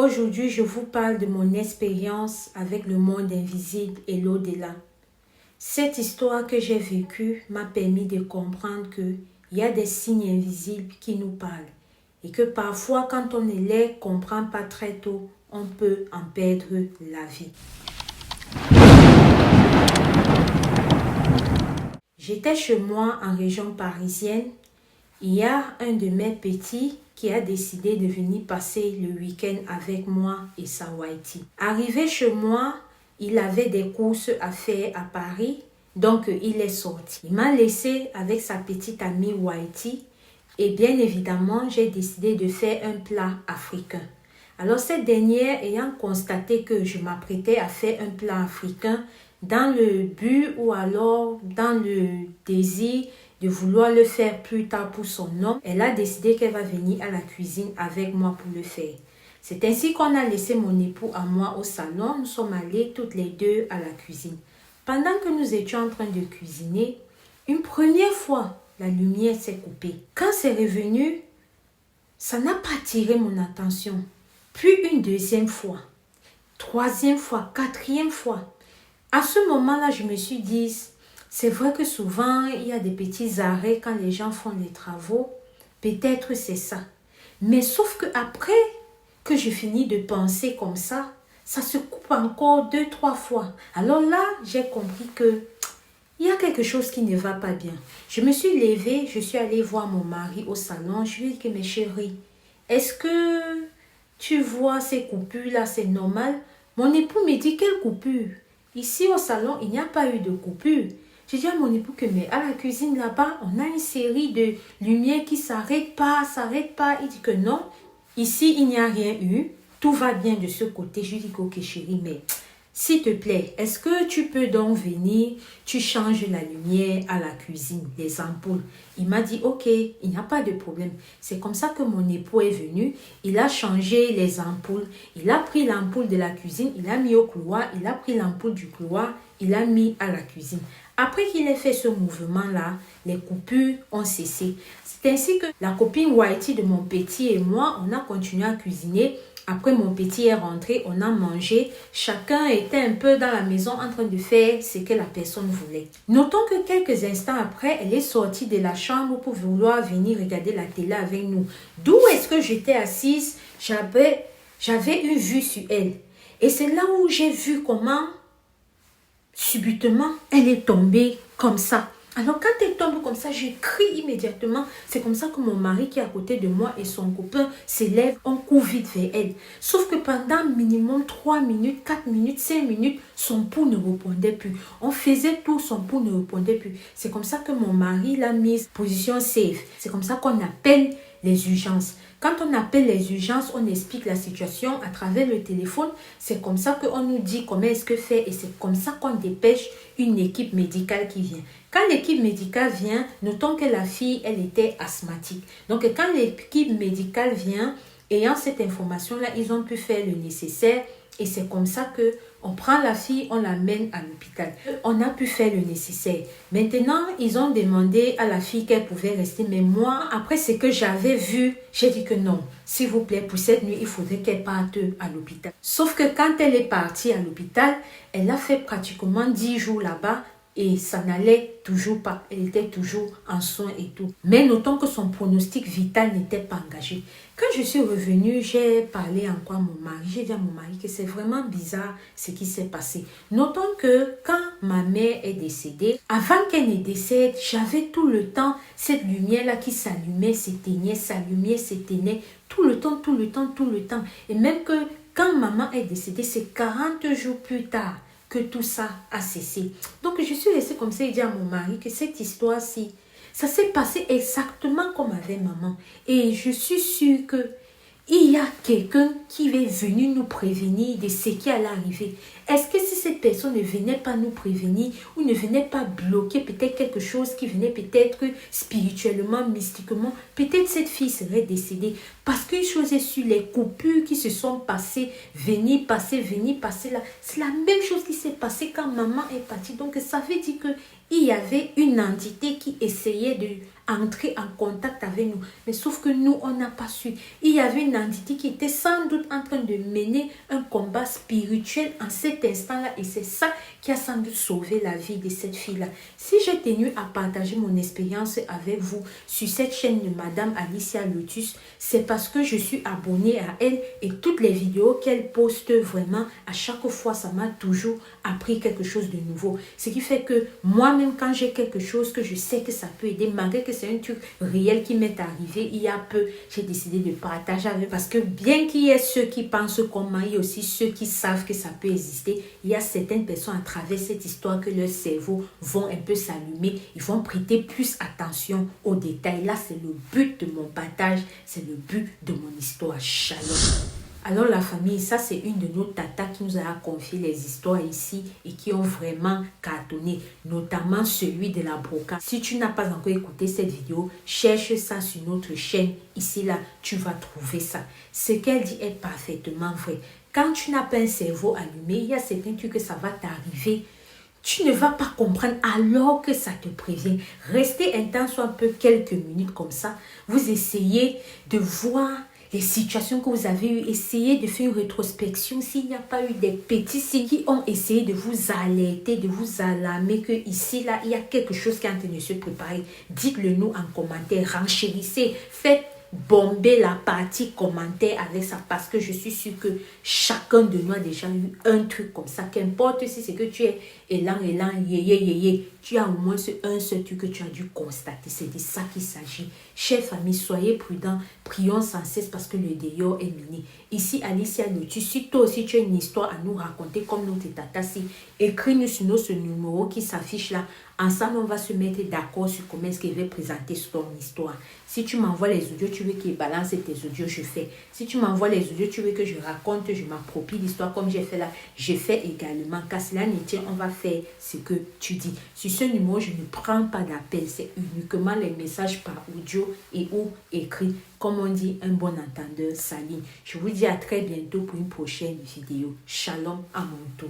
Aujourd'hui, je vous parle de mon expérience avec le monde invisible et l'au-delà. Cette histoire que j'ai vécue m'a permis de comprendre qu'il y a des signes invisibles qui nous parlent et que parfois, quand on ne les comprend pas très tôt, on peut en perdre la vie. J'étais chez moi en région parisienne. Il y a un de mes petits qui a décidé de venir passer le week-end avec moi et sa Whitey. Arrivé chez moi, il avait des courses à faire à Paris, donc il est sorti. Il m'a laissé avec sa petite amie Whitey et bien évidemment, j'ai décidé de faire un plat africain. Alors cette dernière, ayant constaté que je m'apprêtais à faire un plat africain dans le but ou alors dans le désir de vouloir le faire plus tard pour son homme, elle a décidé qu'elle va venir à la cuisine avec moi pour le faire. C'est ainsi qu'on a laissé mon époux à moi au salon. Nous sommes allés toutes les deux à la cuisine. Pendant que nous étions en train de cuisiner, une première fois, la lumière s'est coupée. Quand c'est revenu, ça n'a pas attiré mon attention. Puis une deuxième fois, troisième fois, quatrième fois. À ce moment-là, je me suis dit, c'est vrai que souvent, il y a des petits arrêts quand les gens font les travaux. Peut-être c'est ça. Mais sauf qu'après que je finis de penser comme ça se coupe encore 2-3 fois. Alors là, j'ai compris que il y a quelque chose qui ne va pas bien. Je me suis levée, je suis allée voir mon mari au salon. Je lui ai dit que mes chéris, est-ce que tu vois ces coupures-là, c'est normal? Mon époux me dit, quelle coupure? Ici au salon, il n'y a pas eu de coupure. J'ai dit à mon époux que, mais à la cuisine là-bas, on a une série de lumières qui s'arrêtent pas. Il dit que non, ici, il n'y a rien eu. Tout va bien de ce côté. Je lui dis, ok chérie, mais s'il te plaît, est-ce que tu peux donc venir, tu changes la lumière à la cuisine, les ampoules. Il m'a dit, ok, il n'y a pas de problème. C'est comme ça que mon époux est venu. Il a changé les ampoules. Il a pris l'ampoule de la cuisine, il a mis au couloir. Il a pris l'ampoule du couloir, il a mis à la cuisine. Après qu'il ait fait ce mouvement-là, les coupures ont cessé. C'est ainsi que la copine Whitey de mon petit et moi, on a continué à cuisiner. Après, mon petit est rentré, on a mangé. Chacun était un peu dans la maison en train de faire ce que la personne voulait. Notons que quelques instants après, elle est sortie de la chambre pour vouloir venir regarder la télé avec nous. D'où est-ce que j'étais assise? J'avais une vue sur elle. Et c'est là où j'ai vu comment, subitement, elle est tombée comme ça. Alors quand elle tombe comme ça, j'ai crié immédiatement. C'est comme ça que mon mari qui est à côté de moi et son copain s'élèvent, on court vite vers elle. Sauf que pendant minimum 3 minutes, 4 minutes, 5 minutes, son pouls ne répondait plus. On faisait tout, son pouls ne répondait plus. C'est comme ça que mon mari l'a mise position safe. C'est comme ça qu'on appelle les urgences. Quand on appelle les urgences, on explique la situation à travers le téléphone. C'est comme ça qu'on nous dit comment est-ce que faire et c'est comme ça qu'on dépêche une équipe médicale qui vient. Quand l'équipe médicale vient, notons que la fille, elle était asthmatique. Donc, quand l'équipe médicale vient, ayant cette information-là, ils ont pu faire le nécessaire et c'est comme ça que on prend la fille, on l'amène à l'hôpital. On a pu faire le nécessaire. Maintenant, ils ont demandé à la fille qu'elle pouvait rester. Mais moi, après ce que j'avais vu, j'ai dit que non. S'il vous plaît, pour cette nuit, il faudrait qu'elle parte à l'hôpital. Sauf que quand elle est partie à l'hôpital, elle a fait pratiquement 10 jours là-bas. Et ça n'allait toujours pas. Elle était toujours en soins et tout. Mais notons que son pronostic vital n'était pas engagé. Quand je suis revenue, j'ai parlé encore à mon mari. J'ai dit à mon mari que c'est vraiment bizarre ce qui s'est passé. Notons que quand ma mère est décédée, avant qu'elle ne décède, j'avais tout le temps cette lumière-là qui s'allumait, s'éteignait, tout le temps. Et même que quand maman est décédée, c'est 40 jours plus tard que tout ça a cessé. Donc, je suis restée comme ça et dit à mon mari que cette histoire-ci, ça s'est passé exactement comme avec maman. Et je suis sûre que il y a quelqu'un qui est venu nous prévenir de ce qui allait arriver. Est-ce que si cette personne ne venait pas nous prévenir ou ne venait pas bloquer peut-être quelque chose qui venait peut-être spirituellement, mystiquement, peut-être cette fille serait décédée. Parce qu'une chose est sûre, les coupures qui se sont passées, venir passer là, c'est la même chose qui s'est passée quand maman est partie. Donc ça veut dire qu'il y avait une entité qui essayait de entrer en contact avec nous. Mais sauf que nous, on n'a pas su. Il y avait une entité qui était sans doute en train de mener un combat spirituel en cet instant-là. Et c'est ça qui a sans doute sauvé la vie de cette fille-là. Si j'ai tenu à partager mon expérience avec vous sur cette chaîne de Madame Alicia Lotus, c'est parce que je suis abonnée à elle et toutes les vidéos qu'elle poste vraiment, à chaque fois, ça m'a toujours appris quelque chose de nouveau. Ce qui fait que moi-même, quand j'ai quelque chose que je sais que ça peut aider, malgré que c'est un truc réel qui m'est arrivé il y a peu, j'ai décidé de partager avec, parce que bien qu'il y ait ceux qui pensent comme moi, il y a aussi ceux qui savent que ça peut exister. Il y a certaines personnes à travers cette histoire que leur cerveau vont un peu s'allumer, ils vont prêter plus attention aux détails. Là, c'est le but de mon partage, c'est le but de mon histoire. Shalom. Alors la famille, ça c'est une de nos tatas qui nous a confié les histoires ici et qui ont vraiment cartonné, notamment celui de la broca. Si tu n'as pas encore écouté cette vidéo, cherche ça sur notre chaîne. Ici, là, tu vas trouver ça. Ce qu'elle dit est parfaitement vrai. Quand tu n'as pas un cerveau allumé, il y a certains trucs que ça va t'arriver. Tu ne vas pas comprendre alors que ça te prévient. Restez intense un peu quelques minutes comme ça. Vous essayez de voir les situations que vous avez eues, essayez de faire une rétrospection s'il n'y a pas eu des petits signes qui ont essayé de vous alerter, de vous alarmer que ici, là, il y a quelque chose qui est en train de se préparer. Dites-le nous en commentaire, renchérissez, faites bomber la partie commentaire avec ça parce que je suis sûre que chacun de nous a déjà eu un truc comme ça. Qu'importe si c'est que tu es élan, yé, tu as au moins un seul truc que tu as dû constater. C'est de ça qu'il s'agit. Chers familles, soyez prudents, prions sans cesse parce que le dehors est miné. Ici, Alicia Lotus, si toi aussi tu as une histoire à nous raconter comme notre tata, si écris-nous sur notre numéro qui s'affiche là. Ensemble, on va se mettre d'accord sur comment est-ce qu'il va présenter ton histoire. Si tu m'envoies les audios, tu veux qu'il balance tes audios, je fais. Si tu m'envoies les audios, tu veux que je raconte, je m'approprie l'histoire comme j'ai fait là, je fais également. Car cela ne tient, on va faire ce que tu dis. Sur ce numéro, je ne prends pas d'appel. C'est uniquement les messages par audio et ou écrit. Comme on dit, un bon entendeur s'aligne. Je vous dis à très bientôt pour une prochaine vidéo. Shalom à mon tour.